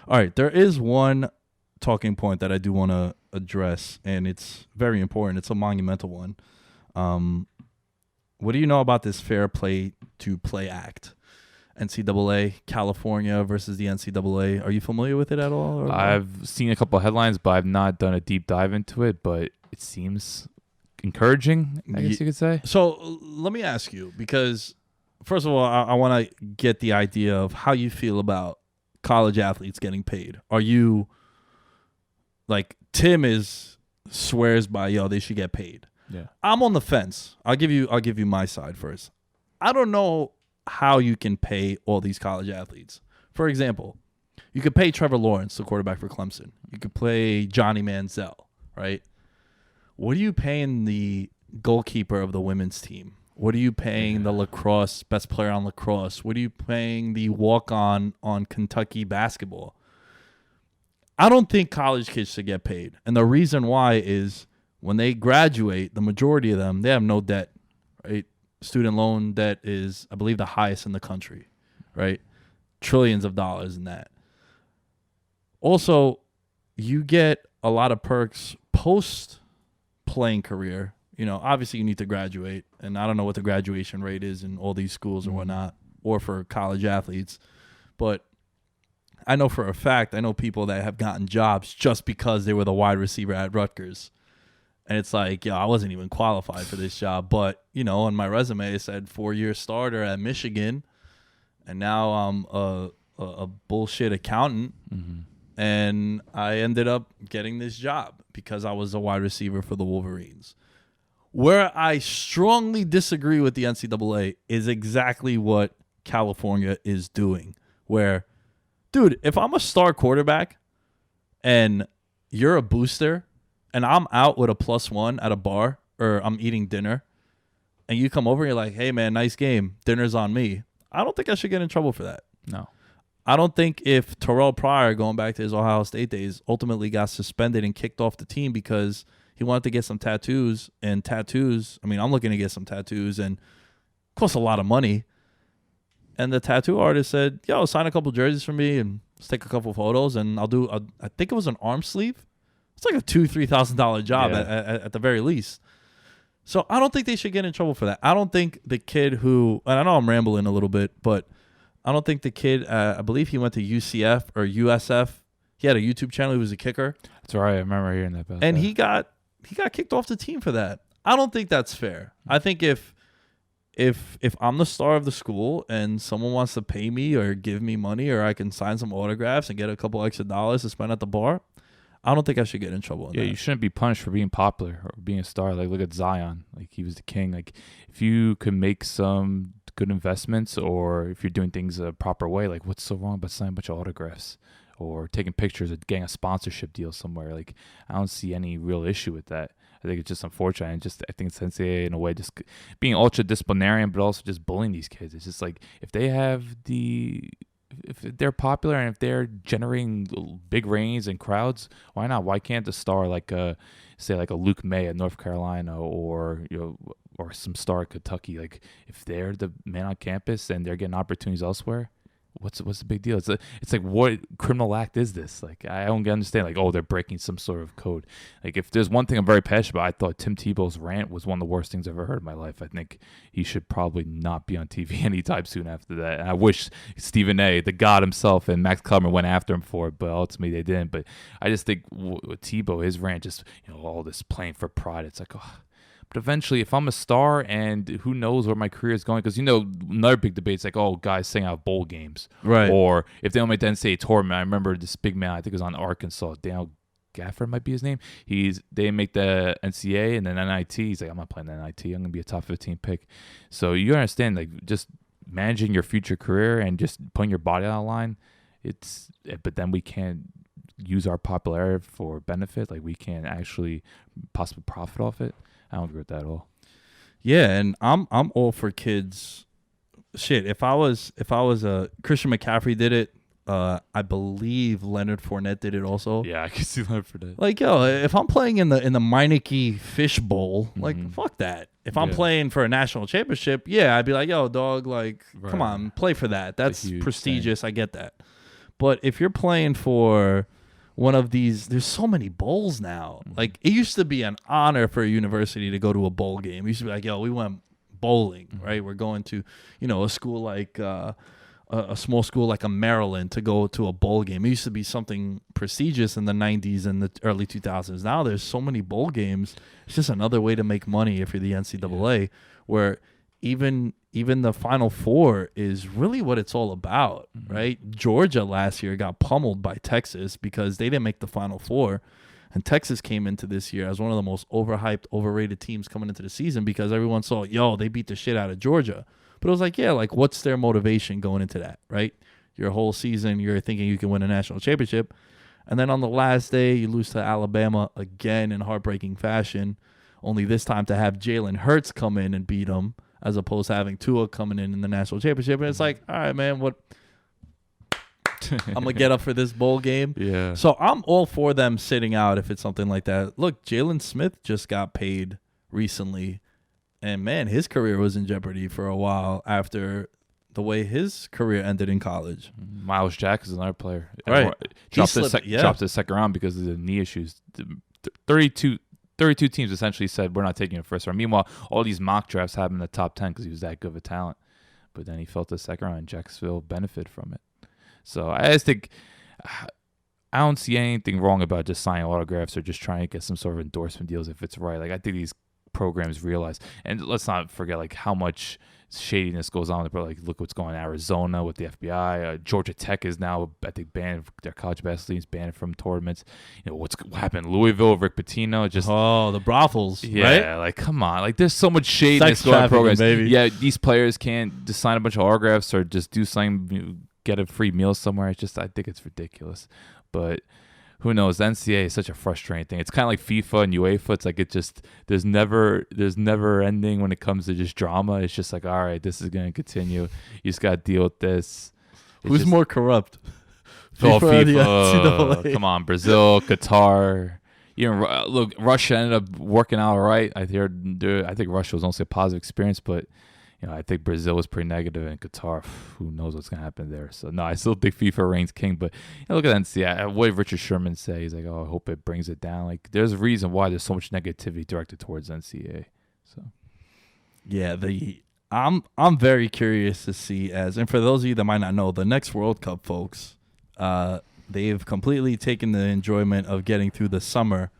All right, there is one talking point that I do want to address, and it's very important. It's a monumental one. Um, what do you know about this Fair Play to Play Act? NCAA, California versus the NCAA. Are you familiar with it at all? I've seen a couple of headlines, but I've not done a deep dive into it. But it seems encouraging, I guess you could say. So let me ask you, because first of all, I want to get the idea of how you feel about college athletes getting paid. Are you like Tim swears by, yo, they should get paid. Yeah. I'm on the fence. I'll give you my side first. I don't know how you can pay all these college athletes. For example, you could pay Trevor Lawrence, the quarterback for Clemson. You could pay Johnny Manziel, right? What are you paying the goalkeeper of the women's team? What are you paying the lacrosse best player on lacrosse? What are you paying the walk-on on Kentucky basketball? I don't think college kids should get paid. And the reason why is when they graduate, the majority of them, they have no debt, right? Student loan debt is, I believe, the highest in the country, right? Trillions of dollars in that. Also, you get a lot of perks post-playing career. You know, obviously you need to graduate, and I don't know what the graduation rate is in all these schools or whatnot, or for college athletes. But I know for a fact, I know people that have gotten jobs just because they were the wide receiver at Rutgers. And it's like, yo, I wasn't even qualified for this job. But, you know, on my resume, it said 4-year starter at Michigan. And now I'm a bullshit accountant. Mm-hmm. And I ended up getting this job because I was a wide receiver for the Wolverines. Where I strongly disagree with the NCAA is exactly what California is doing. Where, dude, if I'm a star quarterback and you're a booster and I'm out with a +1 at a bar or I'm eating dinner and you come over and you're like, hey, man, nice game. Dinner's on me. I don't think I should get in trouble for that. No. I don't think if Terrell Pryor, going back to his Ohio State days, ultimately got suspended and kicked off the team because he wanted to get some tattoos. And tattoos, I mean, I'm looking to get some tattoos and it costs a lot of money. And the tattoo artist said, yo, sign a couple jerseys for me and let's take a couple photos and I'll do, I think it was an arm sleeve. It's like a $2,000-$3,000 job at the very least. So I don't think they should get in trouble for that. I don't think the kid who, and I know I'm rambling a little bit, but I don't think the kid, I believe he went to UCF or USF. He had a YouTube channel. He was a kicker. That's right. I remember hearing that. And he got kicked off the team for that. I don't think that's fair. I think if I'm the star of the school and someone wants to pay me or give me money or I can sign some autographs and get a couple extra dollars to spend at the bar, I don't think I should get in trouble. You shouldn't be punished for being popular or being a star. Like, look at Zion. Like, he was the king. Like, if you could make some good investments or if you're doing things a proper way, like, what's so wrong about signing a bunch of autographs or taking pictures or getting a sponsorship deal somewhere? Like, I don't see any real issue with that. I think it's just unfortunate. And just, I think it's NCAA in a way just being ultra disciplinarian, but also just bullying these kids. It's just like, if they're popular and if they're generating big ratings and crowds, why not? Why can't the star say a Luke May at North Carolina or some star at Kentucky, like if they're the man on campus and they're getting opportunities elsewhere, what's the big deal? It's like what criminal act is this? Like, I don't understand. Like, oh, they're breaking some sort of code. Like, if there's one thing I'm very passionate about, I thought Tim Tebow's rant was one of the worst things I've ever heard in my life. I think he should probably not be on TV anytime soon after that. And I wish Stephen A., the god himself, and Max Kellerman went after him for it, but ultimately they didn't. But I just think with Tebow, his rant, just, all this playing for pride. It's like, oh. But eventually, if I'm a star and who knows where my career is going, because, another big debate is like, oh, guys saying out bowl games. Right. Or if they don't make the NCAA tournament, I remember this big man, I think it was on Arkansas, Daniel Gafford might be his name. They make the NCAA and then NIT. He's like, I'm not playing the NIT. I'm going to be a top 15 pick. So you understand, like, just managing your future career and just putting your body on the line, but then we can't use our popularity for benefit. Like, we can't actually possibly profit off it. I don't agree with that at all. Yeah, and I'm all for kids. Shit, if I was Christian McCaffrey did it. I believe Leonard Fournette did it also. Yeah, I can see Leonard Fournette. Like, yo, if I'm playing in the Meineke Fish Bowl, like, fuck that. If I'm playing for a national championship, yeah, I'd be like, yo, dog, like, come on, play for that. That's prestigious. I get that. But if you're playing for one of these, there's so many bowls now. Like, it used to be an honor for a university to go to a bowl game. It used to be like, yo, we went bowling, right? We're going to, a school like a small school like a Maryland to go to a bowl game. It used to be something prestigious in the 90s and the early 2000s. Now there's so many bowl games. It's just another way to make money if you're the NCAA, where even the Final Four is really what it's all about, right? Georgia last year got pummeled by Texas because they didn't make the Final Four. And Texas came into this year as one of the most overhyped, overrated teams coming into the season because everyone saw, they beat the shit out of Georgia. But it was like, what's their motivation going into that, right? Your whole season, you're thinking you can win a national championship. And then on the last day, you lose to Alabama again in heartbreaking fashion, only this time to have Jalen Hurts come in and beat them as opposed to having Tua coming in the national championship. And it's like, all right, man, what? I'm going to get up for this bowl game. Yeah. So I'm all for them sitting out if it's something like that. Look, Jalen Smith just got paid recently. And, man, his career was in jeopardy for a while after the way his career ended in college. Miles Jack is another player. Right. Dropped the second round because of the knee issues. 32 teams essentially said, we're not taking a first round. Meanwhile, all these mock drafts have him in the top 10 because he was that good of a talent. But then he fell to the second round, and Jacksonville benefited from it. So I just think I don't see anything wrong about just signing autographs or just trying to get some sort of endorsement deals if it's right. Like, I think these programs realize, and let's not forget like how much shadiness goes on. Like, look what's going on in Arizona with the FBI. Georgia Tech is now, I think, banned. Their college basketball teams banned from tournaments. What happened in Louisville? Rick Pitino just the brothels, yeah, right? Like, come on, like there's so much shadiness going on in programs. Baby. Yeah, these players can't just sign a bunch of autographs or just do something, get a free meal somewhere. It's just, I think it's ridiculous. But who knows? The NCAA is such a frustrating thing. It's kind of like FIFA and UEFA. It's like there's never ending when it comes to just drama. It's just like, all right, this is going to continue. You just got to deal with this. Who's more corrupt? FIFA. Come on, Brazil, Qatar. Even look, Russia ended up working out all right. I think Russia was also a positive experience, but I think Brazil was pretty negative, and Qatar, who knows what's going to happen there. So, no, I still think FIFA reigns king. But look at NCAA. What did Richard Sherman say? He's like, I hope it brings it down. Like, there's a reason why there's so much negativity directed towards NCAA. So, yeah, I'm very curious to see and for those of you that might not know, the next World Cup, folks, they've completely taken the enjoyment of getting through the summer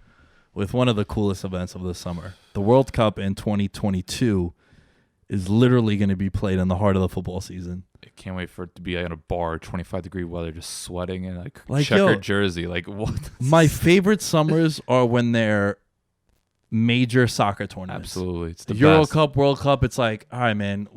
with one of the coolest events of the summer. The World Cup in 2022 is literally going to be played in the heart of the football season. I can't wait for it to be in a bar, 25-degree weather, just sweating in like checkered jersey. Like, what? My favorite summers are when they're major soccer tournaments. Absolutely, it's the Euro best. Cup, World Cup. It's like, all right, man.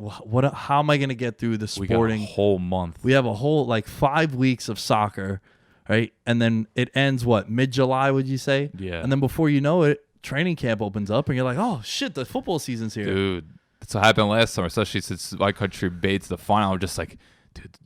How am I going to get through the sporting? We got a whole month. We have a whole 5 weeks of soccer, right? And then it ends mid-July? Would you say? Yeah. And then before you know it, training camp opens up, and you're like, oh shit, the football season's here, dude. That's what happened last summer, especially since my country made the final. I'm just like, dude,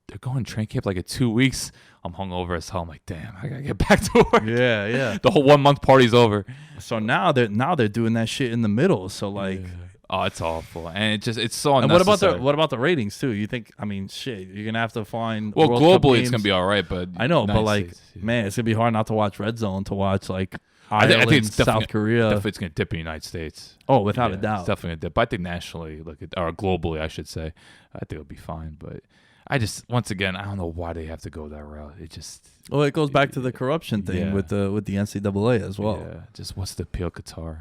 they're going train camp in 2 weeks. I'm hungover as hell. I'm like, damn, I gotta get back to work. Yeah. The whole 1 month party's over. So now they're doing that shit in the middle. So oh, it's awful, and it's so and unnecessary. what about the ratings too? You think? I mean, shit, you're gonna have to find. Well, World Cup globally, games. it's gonna be all right, but I know, but States, man, it's gonna be hard not to watch Red Zone to watch I Ireland, think it's South Korea. Definitely, it's gonna dip in the United States. Oh, without a doubt, it's definitely gonna dip. But I think nationally, or globally, I should say, I think it'll be fine. But I just, once again, I don't know why they have to go that route. It just. Well, it goes back to the corruption thing with the NCAA as well. Yeah, just what's the appeal, Qatar?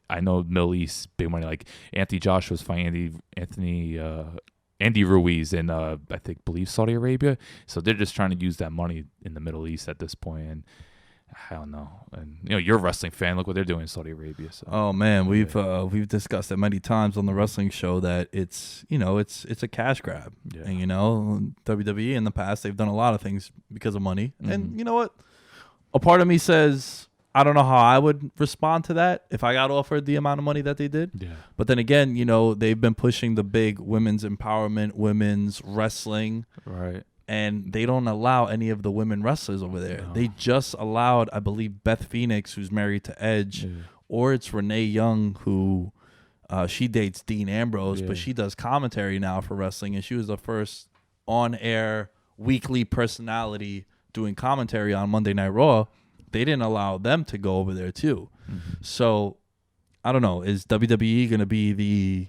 I know Middle East big money. Like Anthony Joshua was fighting Andy Ruiz in believe Saudi Arabia. So they're just trying to use that money in the Middle East at this point, and I don't know. And you're a wrestling fan. Look what they're doing in Saudi Arabia. So. Oh man, we've discussed it many times on the wrestling show that it's a cash grab. Yeah. And WWE in the past they've done a lot of things because of money. Mm-hmm. And you know what? A part of me says I don't know how I would respond to that if I got offered the amount of money that they did. Yeah. But then again, they've been pushing the big women's empowerment, women's wrestling. Right. And they don't allow any of the women wrestlers over there. No. They just allowed, I believe, Beth Phoenix, who's married to Edge, or it's Renee Young, who she dates Dean Ambrose, but she does commentary now for wrestling, and she was the first on-air weekly personality doing commentary on Monday Night Raw, they didn't allow them to go over there too. So I don't know. Is WWE going to be the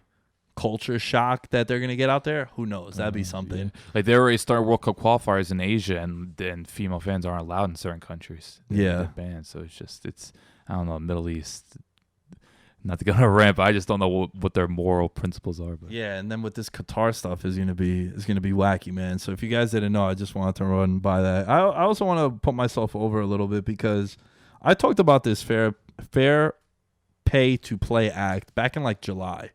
culture shock that they're going to get out there? Who knows? That'd be something. Yeah. Like they already started World Cup qualifiers in Asia, and female fans aren't allowed in certain countries. They're banned. So it's I don't know, Middle East. Not to go on a rant, but I just don't know what their moral principles are. But. Yeah, and then with this Qatar stuff is gonna be wacky, man. So if you guys didn't know, I just wanted to run by that. I also want to put myself over a little bit because I talked about this fair pay to play act back in like July.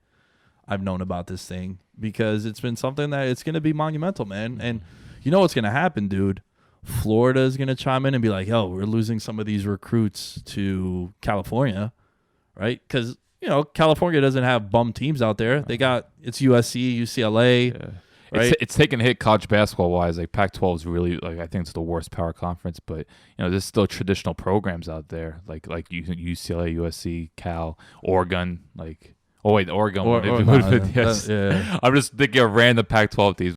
I've known about this thing because it's been something that it's gonna be monumental, man. And you know what's gonna happen, dude? Florida is gonna chime in and be like, "Yo, we're losing some of these recruits to California." Right? Because, California doesn't have bum teams out there. They got, it's USC, UCLA, right? It's taken a hit college basketball-wise. Like, Pac-12 is really, I think it's the worst power conference. But, there's still traditional programs out there, like UCLA, USC, Cal, Oregon. Oregon. I'm just thinking of random Pac-12 teams.